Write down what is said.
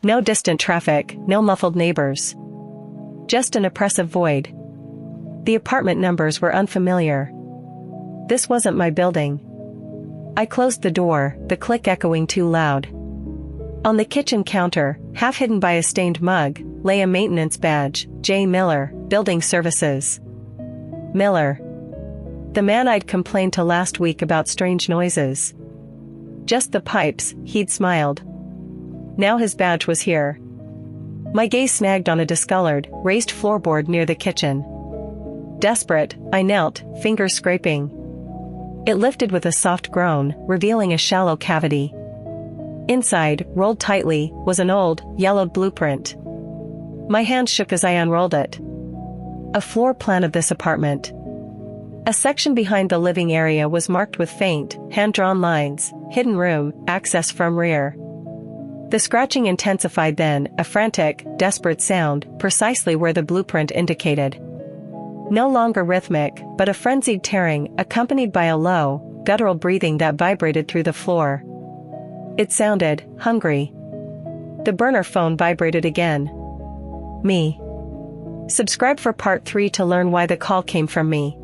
No distant traffic, no muffled neighbors. Just an oppressive void. The apartment numbers were unfamiliar. This wasn't my building. I closed the door, the click echoing too loud. On the kitchen counter, half hidden by a stained mug, lay a maintenance badge, J. Miller, Building Services. Miller. The man I'd complained to last week about strange noises. Just the pipes, he'd smiled. Now his badge was here. My gaze snagged on a discolored, raised floorboard near the kitchen. Desperate, I knelt, fingers scraping. It lifted with a soft groan, revealing a shallow cavity. Inside, rolled tightly, was an old, yellowed blueprint. My hand shook as I unrolled it. A floor plan of this apartment. A section behind the living area was marked with faint, hand-drawn lines, hidden room, access from rear. The scratching intensified then, a frantic, desperate sound, precisely where the blueprint indicated. No longer rhythmic, but a frenzied tearing, accompanied by a low, guttural breathing that vibrated through the floor. It sounded hungry. The burner phone vibrated again. Me. Subscribe for part 3 to learn why the call came from me.